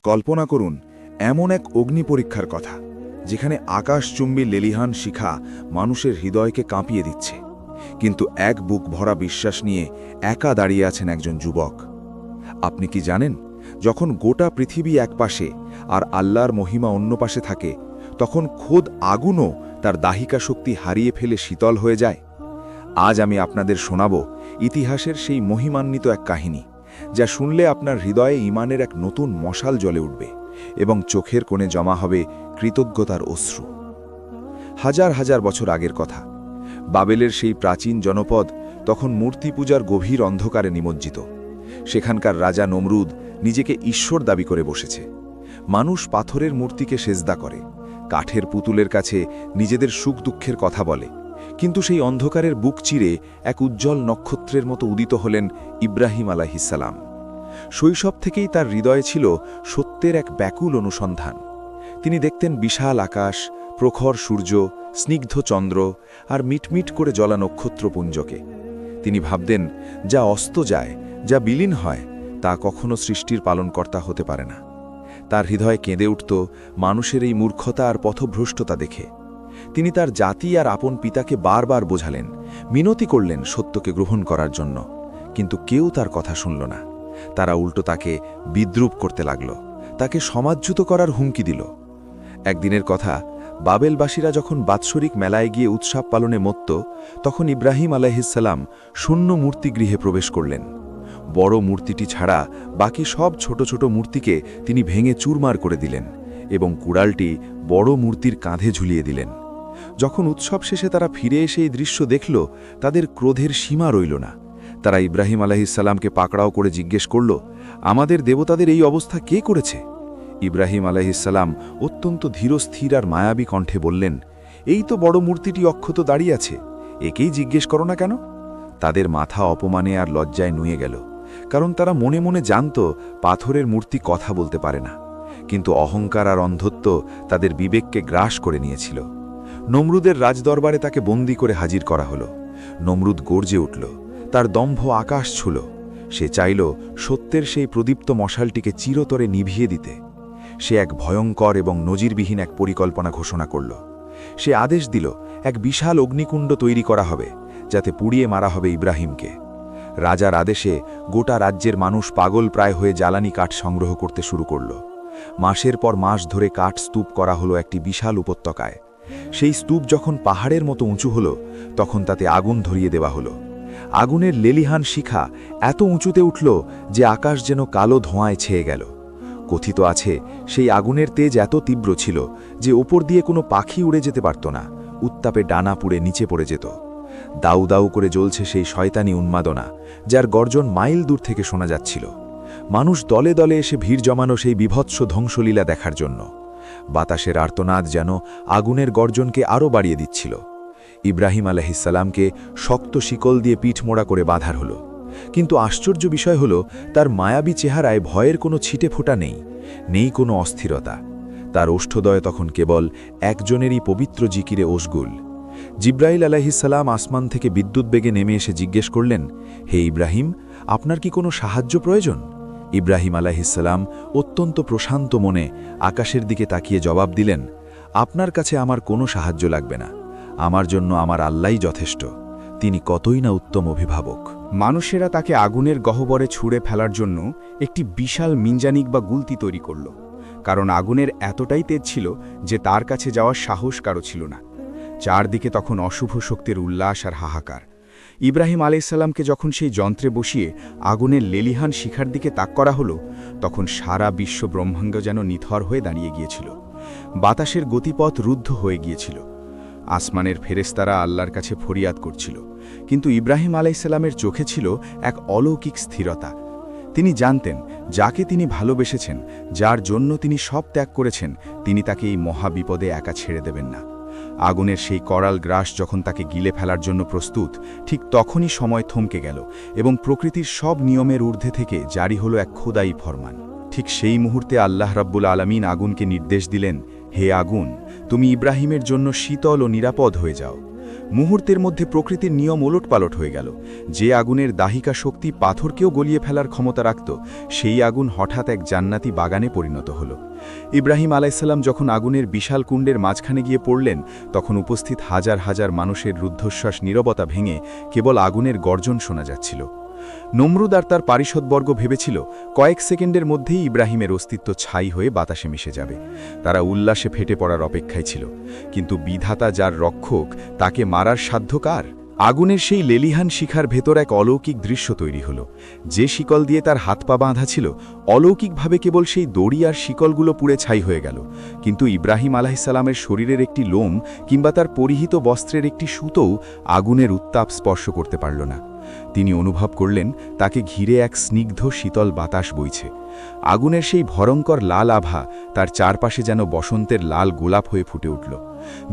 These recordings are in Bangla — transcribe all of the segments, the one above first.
কল্পনা করুন এমন এক অগ্নি পরীক্ষার কথা, যেখানে আকাশচুম্বী লেলিহান শিখা মানুষের হৃদয়কে কাঁপিয়ে দিচ্ছে, কিন্তু এক বুক ভরা বিশ্বাস নিয়ে একা দাঁড়িয়ে আছেন একজন যুবক। আপনি কি জানেন, যখন গোটা পৃথিবী এক পাশে আর আল্লাহর মহিমা অন্য পাশে থাকে, তখন খোদ আগুনও তার দাহিকা শক্তি হারিয়ে ফেলে শীতল হয়ে যায়? আজ আমি আপনাদের শোনাব ইতিহাসের সেই মহিমান্বিত এক কাহিনী, যা শুনলে আপনার হৃদয়ে ঈমানের এক নতুন মশাল জ্বলে উঠবে এবং চোখের কোণে জমা হবে কৃতজ্ঞতার অশ্রু। হাজার হাজার বছর আগের কথা। বাবেলের সেই প্রাচীন জনপদ তখন মূর্তি পূজার গভীর অন্ধকারে নিমজ্জিত। সেখানকার রাজা নমরুদ নিজেকে ঈশ্বর দাবি করে বসেছে। মানুষ পাথরের মূর্তিকে সেজদা করে, কাঠের পুতুলের কাছে নিজেদের সুখ দুঃখের কথা বলে, কিন্তু সেই অন্ধকারের বুক চিরে এক উজ্জ্বল নক্ষত্রের মতো উদিত হলেন ইব্রাহিম আলাইহিসসালাম। শৈশব থেকেই তার হৃদয়ে ছিল সত্যের এক ব্যাকুল অনুসন্ধান। তিনি দেখতেন বিশাল আকাশ, প্রখর সূর্য, স্নিগ্ধ চন্দ্র আর মিটমিট করে জ্বলা নক্ষত্রপুঞ্জকে। তিনি ভাবতেন, যা অস্ত যায়, যা বিলীন হয়, তা কখনো সৃষ্টির পালনকর্তা হতে পারে না। তার হৃদয়ে কেঁদে উঠত মানুষের এই মূর্খতা আর পথভ্রষ্টতা দেখে। তিনি তার জাতি আর আপন পিতাকে বারবার বোঝালেন, মিনতি করলেন সত্যকে গ্রহণ করার জন্য, কিন্তু কেউ তার কথা শুনল না। তারা উল্টো তাকে বিদ্রূপ করতে লাগল, তাকে সমাজচ্যুত করার হুমকি দিল। একদিনের কথা, বাবেলবাসীরা যখন বাৎসরিক মেলায় গিয়ে উৎসব পালনে মত্ত, তখন ইব্রাহিম আলাইহিসসালাম শূন্য মূর্তিগৃহে প্রবেশ করলেন। বড় মূর্তিটি ছাড়া বাকি সব ছোট ছোট মূর্তিকে তিনি ভেঙে চুরমার করে দিলেন এবং কুড়ালটি বড় মূর্তির কাঁধে ঝুলিয়ে দিলেন। যখন উৎসব শেষে তারা ফিরে এসে এই দৃশ্য দেখল, তাদের ক্রোধের সীমা রইল না। তারা ইব্রাহিম আলাইহিসসালামকে পাকড়াও করে জিজ্ঞেস করল, আমাদের দেবতাদের এই অবস্থা কে করেছে? ইব্রাহিম আলাইহিসসালাম অত্যন্ত ধীরস্থির আর মায়াবী কণ্ঠে বললেন, এই তো বড় মূর্তিটি অক্ষত দাঁড়িয়ে আছে, একেই জিজ্ঞেস করো না কেন? তাদের মাথা অপমানে আর লজ্জায় নুয়ে গেল, কারণ তারা মনে মনে জানত পাথরের মূর্তি কথা বলতে পারে না। কিন্তু অহংকার আর অন্ধত্ব তাদের বিবেককে গ্রাস করে নিয়েছিল। নমরুদের রাজদরবারে তাকে বন্দী করে হাজির করা হলো। নমরুদ গর্জে উঠল, তার দম্ভ আকাশ ছুল। সে চাইল সত্যের সেই প্রদীপ্ত মশালটিকে চিরতরে নিভিয়ে দিতে। সে এক ভয়ঙ্কর এবং নজিরবিহীন এক পরিকল্পনা ঘোষণা করল। সে আদেশ দিল, এক বিশাল অগ্নিকুণ্ড তৈরি করা হবে, যাতে পুড়িয়ে মারা হবে ইব্রাহিমকে। রাজার আদেশে গোটা রাজ্যের মানুষ পাগল প্রায় হয়ে জ্বালানি কাঠ সংগ্রহ করতে শুরু করল। মাসের পর মাস ধরে কাঠ স্তূপ করা হলো একটি বিশাল উপত্যকায়। সেই স্তূপ যখন পাহাড়ের মতো উঁচু হলো, তখন তাতে আগুন ধরিয়ে দেওয়া হলো। আগুনের লেলিহান শিখা এত উঁচুতে উঠল যে আকাশ যেন কালো ধোঁয়ায় ছেয়ে গেল। কথিত আছে, সেই আগুনের তেজ এত তীব্র ছিল যে ওপর দিয়ে কোনো পাখি উড়ে যেতে পারত না, উত্তাপে ডানা পুড়ে নিচে পড়ে যেত। দাউ দাউ করে জ্বলছে সেই শয়তানি উন্মাদনা, যার গর্জন মাইল দূর থেকে শোনা যাচ্ছিল। মানুষ দলে দলে এসে ভিড় জমানো সেই বিভৎস ধ্বংসলীলা দেখার জন্য। বাতাসের আর্তনাদ যেন আগুনের গর্জনকে আরও বাড়িয়ে দিচ্ছিল। ইব্রাহিম আলাইহিসসালামকে শক্ত শিকল দিয়ে পিঠ মোড়া করে বাঁধার হলো, কিন্তু আশ্চর্য বিষয় হল, তার মায়াবী চেহারায় ভয়ের কোনো ছিটে ফোঁটা নেই, নেই কোনো অস্থিরতা। তার ওষ্ঠদয় তখন কেবল একজনেরই পবিত্র জিকিরে ওশগুল। জিব্রাইল আলাইহিসসালাম আসমান থেকে বিদ্যুৎ বেগে নেমে এসে জিজ্ঞেস করলেন, হে ইব্রাহিম, আপনার কি কোনো সাহায্য প্রয়োজন? ইব্রাহিম আলাইহিসসালাম অত্যন্ত প্রশান্ত মনে আকাশের দিকে তাকিয়ে জবাব দিলেন, আপনার কাছে আমার কোনো সাহায্য লাগবে না, আমার জন্য আমার আল্লাহই যথেষ্ট। তিনি কতই না উত্তম অভিভাবক। মানুষেরা তাকে আগুনের গহ্বরে ছুঁড়ে ফেলার জন্য একটি বিশাল মিনজানিক বা গুলতি তৈরি করল, কারণ আগুনের এতটাই তেজ ছিল যে তার কাছে যাওয়ার সাহস কারো ছিল না। চারদিকে তখন অশুভ শক্তির উল্লাস আর হাহাকার। ইব্রাহিম আলাইহিসসালামকে যখন সেই যন্ত্রে বসিয়ে আগুনের লেলিহান শিখার দিকে তাক করা হলো, তখন সারা বিশ্ব ব্রহ্মাণ্ড যেন নিথর হয়ে দাঁড়িয়ে গিয়েছিল। বাতাসের গতিপথ রুদ্ধ হয়ে গিয়েছিল। আসমানের ফেরেশতারা আল্লাহর কাছে ফরিয়াদ করছিল, কিন্তু ইব্রাহিম আলাইহিসসালামের চোখে ছিল এক অলৌকিক স্থিরতা। তিনি জানতেন, যাকে তিনি ভালোবেসেছেন, যার জন্য তিনি সব ত্যাগ করেছেন, তিনি তাকে এই মহাবিপদে একা ছেড়ে দেবেন না। আগুনের সেই করাল গ্রাস যখন তাকে গিলে ফেলার জন্য প্রস্তুত, ঠিক তখনই সময় থমকে গেল এবং প্রকৃতির সব নিয়মের ঊর্ধ্বে থেকে জারি হলো এক খোদাই ফরমান। ঠিক সেই মুহূর্তে আল্লাহ রাব্বুল আলামিন আগুনকে নির্দেশ দিলেন, হে আগুন, তুমি ইব্রাহিমের জন্য শীতল ও নিরাপদ হয়ে যাও। মুহূর্তের মধ্যে প্রকৃতির নিয়ম ওলটপালট হয়ে গেল। যে আগুনের দাহিকা শক্তি পাথরকেও গলিয়ে ফেলার ক্ষমতা রাখত, সেই আগুন হঠাৎ এক জান্নাতি বাগানে পরিণত হল। ইব্রাহিম আলাইসাল্লাম যখন আগুনের বিশাল কুণ্ডের মাঝখানে গিয়ে পড়লেন, তখন উপস্থিত হাজার হাজার মানুষের রুদ্ধশ্বাস নীরবতা ভেঙে কেবল আগুনের গর্জন শোনা যাচ্ছিল। নমরুদ আর তার পারিষদবর্গ ভেবেছিল কয়েক সেকেন্ডের মধ্যেই ইব্রাহিমের অস্তিত্ব ছাই হয়ে বাতাসে মিশে যাবে। তারা উল্লাসে ফেটে পড়ার অপেক্ষায় ছিল, কিন্তু বিধাতা যার রক্ষক, তাকে মারার সাধ্য কার? আগুনের সেই লেলিহান শিখার ভেতর এক অলৌকিক দৃশ্য তৈরি হল। যে শিকল দিয়ে তার হাত পা বাঁধা ছিল, অলৌকিকভাবে কেবল সেই দড়ি আর শিকলগুলো পুড়ে ছাই হয়ে গেল, কিন্তু ইব্রাহিম আলাইহিসসালামের শরীরের একটি লোম কিংবা তার পরিহিত বস্ত্রের একটি সুতোও আগুনের উত্তাপ স্পর্শ করতে পারল না। তিনি অনুভব করলেন তাকে ঘিরে এক স্নিগ্ধ শীতল বাতাস বইছে। আগুনের সেই ভয়ঙ্কর লাল আভা তার চারপাশে যেন বসন্তের লাল গোলাপ হয়ে ফুটে উঠল।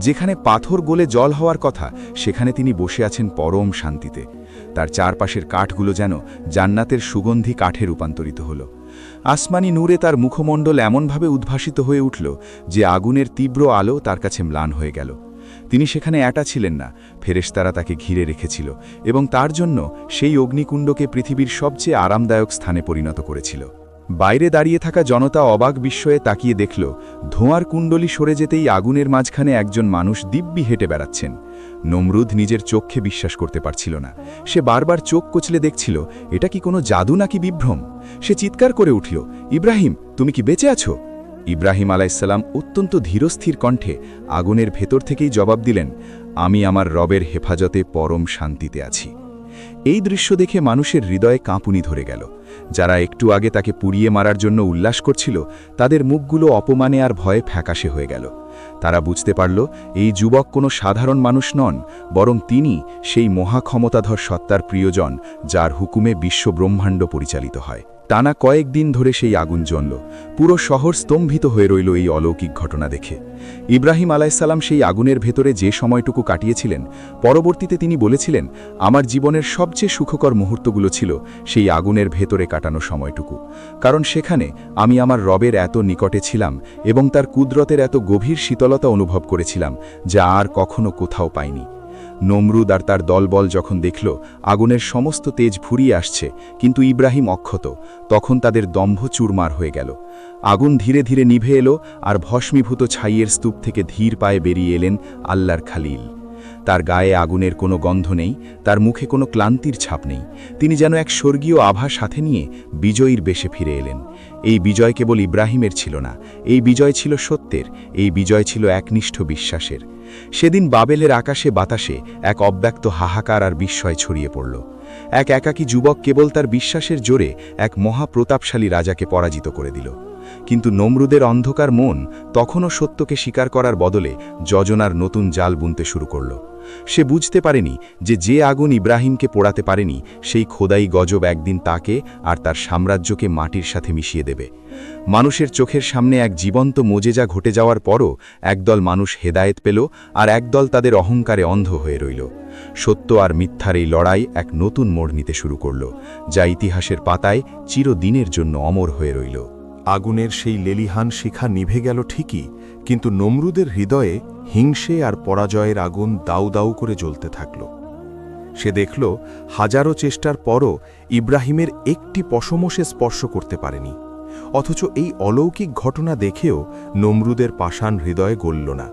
যেখানে পাথর গলে জল হওয়ার কথা, সেখানে তিনি বসে আছেন পরম শান্তিতে। তার চারপাশের কাঠগুলো যেন জান্নাতের সুগন্ধি কাঠে রূপান্তরিত হল। আসমানি নূরে তার মুখমণ্ডল এমনভাবে উদ্ভাসিত হয়ে উঠল যে আগুনের তীব্র আলো তার কাছে ম্লান হয়ে গেল। তিনি সেখানে একা ছিলেন না, ফেরেশতারা তাকে ঘিরে রেখেছিল এবং তার জন্য সেই অগ্নিকুণ্ডকে পৃথিবীর সবচেয়ে আরামদায়ক স্থানে পরিণত করেছিল। বাইরে দাঁড়িয়ে থাকা জনতা অবাক বিস্ময়ে তাকিয়ে দেখল, ধোঁয়ার কুণ্ডলি সরে যেতেই আগুনের মাঝখানে একজন মানুষ দিব্যি হেঁটে বেড়াচ্ছেন। নমরুদ নিজের চোখে বিশ্বাস করতে পারছিল না। সে বারবার চোখ কচলে দেখছিল, এটা কি কোনো জাদু নাকি বিভ্রম? সে চিৎকার করে উঠল, ইব্রাহিম, তুমি কি বেঁচে আছো? ইব্রাহিম আলাইসাল্লাম অত্যন্ত ধীরস্থির কণ্ঠে আগুনের ভেতর থেকেই জবাব দিলেন, আমি আমার রবের হেফাজতে পরম শান্তিতে আছি। এই দৃশ্য দেখে মানুষের হৃদয়ে কাঁপুনি ধরে গেল। যারা একটু আগে তাকে পুড়িয়ে মারার জন্য উল্লাস করছিল, তাদের মুখগুলো অপমানে আর ভয়ে ফ্যাকাশে হয়ে গেল। তারা বুঝতে পারল এই যুবক কোনো সাধারণ মানুষ নন, বরং তিনি সেই মহাক্ষমতাধর সত্তার প্রিয়জন, যার হুকুমে বিশ্বব্রহ্মাণ্ড পরিচালিত হয়। টানা কয়েকদিন ধরে সেই আগুন জ্বলল। পুরো শহর স্তম্ভিত হয়ে রইল এই অলৌকিক ঘটনা দেখে। ইব্রাহিম আলাইসাল্লাম সেই আগুনের ভেতরে যে সময়টুকু কাটিয়েছিলেন, পরবর্তীতে তিনি বলেছিলেন, আমার জীবনের সবচেয়ে সুখকর মুহূর্তগুলো ছিল সেই আগুনের ভেতরে কাটানো সময়টুকু। কারণ সেখানে আমি আমার রবের এত নিকটে ছিলাম এবং তার কুদরতের এত গভীর শীতলতা অনুভব করেছিলাম, যা আর কখনো কোথাও পাইনি। নমরুদ আর তার দলবল যখন দেখল আগুনের সমস্ত তেজ ফুরিয়ে আসছে, কিন্তু ইব্রাহিম অক্ষত, তখন তাদের দম্ভ চুরমার হয়ে গেল। আগুন ধীরে ধীরে নিভে এলো, আর ভস্মীভূত ছাইয়ের স্তূপ থেকে ধীর পায়ে বেরিয়ে এলেন আল্লাহর খালিল। তার গায়ে আগুনের কোনো গন্ধ নেই, তার মুখে কোনো ক্লান্তির ছাপ নেই। তিনি যেন এক স্বর্গীয় আভা সাথে নিয়ে বিজয়ীর বেশে ফিরে এলেন। এই বিজয় কেবল ইব্রাহিমের ছিল না, এই বিজয় ছিল সত্যের, এই বিজয় ছিল একনিষ্ঠ বিশ্বাসের। সেদিন বাবেলের আকাশে বাতাসে এক অব্যক্ত হাহাকার আর বিস্ময় ছড়িয়ে পড়ল। এক একাকী যুবক কেবল তার বিশ্বাসের জোরে এক মহাপ্রতাপশালী রাজাকে পরাজিত করে দিল। কিন্তু নমরুদের অন্ধকার মন তখনও সত্যকে স্বীকার করার বদলে যোজনার নতুন জাল বুনতে শুরু করল। সে বুঝতে পারেনি যে আগুন ইব্রাহিমকে পোড়াতে পারেনি, সেই খোদাই গজব একদিন তাকে আর তার সাম্রাজ্যকে মাটির সাথে মিশিয়ে দেবে। মানুষের চোখের সামনে এক জীবন্ত মোজেজা ঘটে যাওয়ার পরও একদল মানুষ হেদায়েত পেল, আর একদল তাদের অহংকারে অন্ধ হয়ে রইল। সত্য আর মিথ্যার এই লড়াই এক নতুন মোড় নিতে শুরু করল, যা ইতিহাসের পাতায় চিরদিনের জন্য অমর হয়ে রইল। আগুনের সেই লেলিহান শিখা নিভে গেল ঠিকই, কিন্তু নমরুদের হৃদয়ে হিংসে আর পরাজয়ের আগুন দাউ দাউ করে জ্বলতে থাকল। সে দেখল হাজারো চেষ্টার পরও ইব্রাহিমের একটি পশমও সে স্পর্শ করতে পারেনি। অথচ এই অলৌকিক ঘটনা দেখেও নমরুদের পাষাণ হৃদয়ে গলল না।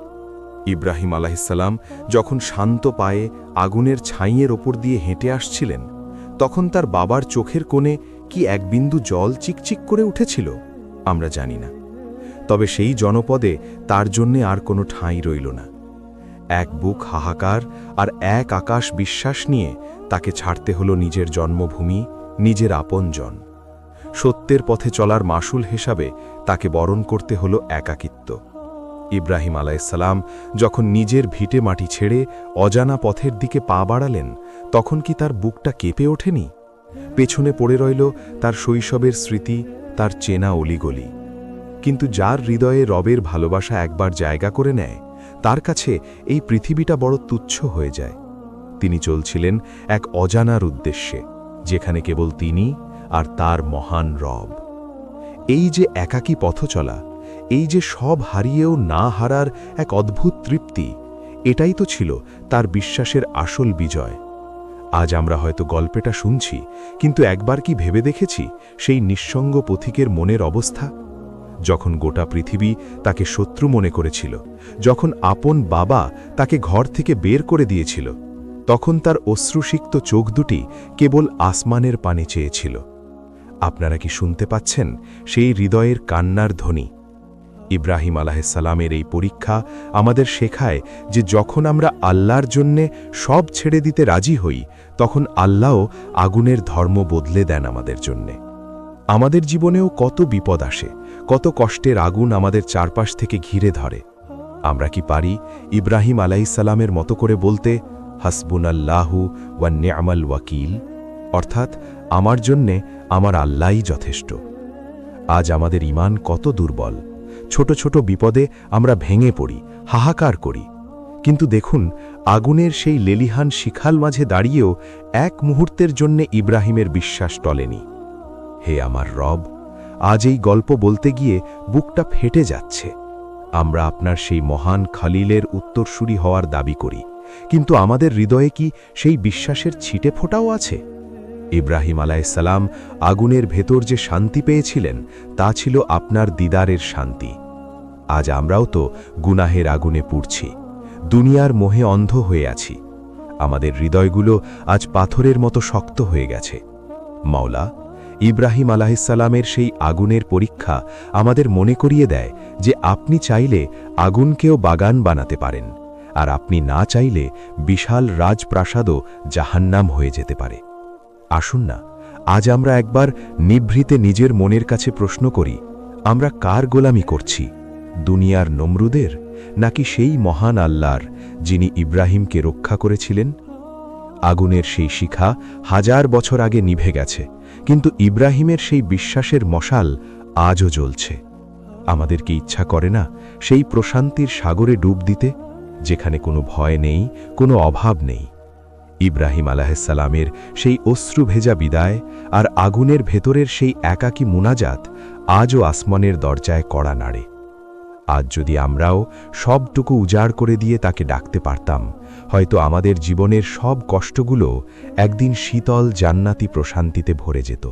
ইব্রাহিম আলাইহিসসালাম যখন শান্ত পায়ে আগুনের ছাইয়ের ওপর দিয়ে হেঁটে আসছিলেন, তখন তার বাবার চোখের কোণে কি এক বিন্দু জল চিকচিক করে উঠেছিল আমরা জানি না। তবে সেই জনপদে তার জন্যে আর কোনো ঠাঁই রইল না। এক বুক হাহাকার আর এক আকাশ বিশ্বাস নিয়ে তাকে ছাড়তে হলো নিজের জন্মভূমি, নিজের আপনজন। সত্যের পথে চলার মাসুল হিসাবে তাকে বরণ করতে হলো একাকিত্ব। ইব্রাহিম আলাইহিসসালাম যখন নিজের ভিটে মাটি ছেড়ে অজানা পথের দিকে পা বাড়ালেন, তখন কি তার বুকটা কেঁপে ওঠেনি? পেছনে পড়ে রইল তার শৈশবের স্মৃতি, তার চেনা অলিগলি। কিন্তু যার হৃদয়ে রবের ভালোবাসা একবার জায়গা করে নেয়, তার কাছে এই পৃথিবীটা বড় তুচ্ছ হয়ে যায়। তিনি চলছিলেন এক অজানার উদ্দেশ্যে, যেখানে কেবল তিনি আর তার মহান রব। এই যে একাকী পথ চলা, এই যে সব হারিয়েও না হারার এক অদ্ভুত তৃপ্তি, এটাই তো ছিল তার বিশ্বাসের আসল বিজয়। আজ আমরা হয়তো গল্পটা শুনছি, কিন্তু একবার কি ভেবে দেখেছি সেই নিঃসঙ্গ পথিকের মনের অবস্থা? যখন গোটা পৃথিবী তাকে শত্রু মনে করেছিল, যখন আপন বাবা তাকে ঘর থেকে বের করে দিয়েছিল, তখন তার অশ্রুসিক্ত চোখ দুটি কেবল আসমানের পানে চেয়েছিল। আপনারা কি শুনতে পাচ্ছেন সেই হৃদয়ের কান্নার ধ্বনি? ইব্রাহিম আলাইহিসসালামের এই পরীক্ষা আমাদের শেখায় যে যখন আমরা আল্লাহর জন্যে সব ছেড়ে দিতে রাজি হই, তখন আল্লাহও আগুনের ধর্ম বদলে দেন আমাদের জন্যে। আমাদের জীবনেও কত বিপদ আসে, কত কষ্টের আগুন আমাদের চারপাশ থেকে ঘিরে ধরে। আমরা কি পারি ইব্রাহিম আলাইহিসসালামের মতো করে বলতে, হাসবুনাল্লাহু ওয়া নি'মাল ওয়াকিল, অর্থাৎ আমার জন্যে আমার আল্লাহই যথেষ্ট? আজ আমাদের ঈমান কত দুর্বল। ছোট ছোট বিপদে আমরা ভেঙে পড়ি, হাহাকার করি। কিন্তু দেখুন, আগুনের সেই লেলিহান শিখাল মাঝে দাঁড়িয়েও এক মুহূর্তের জন্যে ইব্রাহিমের বিশ্বাস টলেনি। হে আমার রব, আজ এই গল্প বলতে গিয়ে বুকটা ফেটে যাচ্ছে। আমরা আপনার সেই মহান খালিলের উত্তরসূরি হওয়ার দাবি করি, কিন্তু আমাদের হৃদয়ে কি সেই বিশ্বাসের ছিটে ফোটাও আছে? ইব্রাহিম আলাইহিসসালাম আগুনের ভেতর যে শান্তি পেয়েছিলেন, তা ছিল আপনার দিদারের শান্তি। আজ আমরাও তো গুনাহের আগুনে পুড়ছি, দুনিয়ার মোহে অন্ধ হয়ে আছি। আমাদের হৃদয়গুলো আজ পাথরের মতো শক্ত হয়ে গেছে। মাওলা, ইব্রাহিম আলাইহিসসালামের সেই আগুনের পরীক্ষা আমাদের মনে করিয়ে দেয় যে আপনি চাইলে আগুনকেও বাগান বানাতে পারেন, আর আপনি না চাইলে বিশাল রাজপ্রাসাদও জাহান্নাম হয়ে যেতে পারে। আসুন না, আজ আমরা একবার নিভৃতে নিজের মনের কাছে প্রশ্ন করি, আমরা কার গোলামি করছি? দুনিয়ার নমরুদের, নাকি সেই মহান আল্লাহর যিনি ইব্রাহিমকে রক্ষা করেছিলেন? আগুনের সেই শিখা 1000 বছর আগে নিভে গেছে, কিন্তু ইব্রাহিমের সেই বিশ্বাসের মশাল আজও জ্বলছে। আমাদের কি ইচ্ছা করে না সেই প্রশান্তির সাগরে ডুব দিতে, যেখানে কোনো ভয় নেই, কোনো অভাব নেই? ইব্রাহিম আলাইহিসসালামের সেই অশ্রু ভেজা বিদায় আর আগুনের ভেতরের সেই একাকী মুনাজাত আজও আসমানের দরজায় কড়া নাড়ে। আজ যদি আমরাও সবটুকু উজাড় করে দিয়ে তাকে ডাকতে পারতাম, হয়তো আমাদের জীবনের সব কষ্টগুলো একদিন শীতল জান্নাতি প্রশান্তিতে ভরে যেত।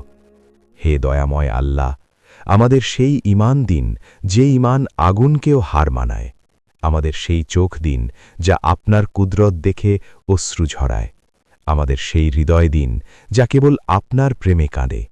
হে দয়াময় আল্লাহ, আমাদের সেই ঈমান দিন যে ঈমান আগুনকেও হার মানায়। আমাদের সেই চোখ দিন যা আপনার কুদরত দেখে অশ্রু ঝরায়। আমাদের সেই হৃদয় দিন যা কেবল আপনার প্রেমে কাঁদে।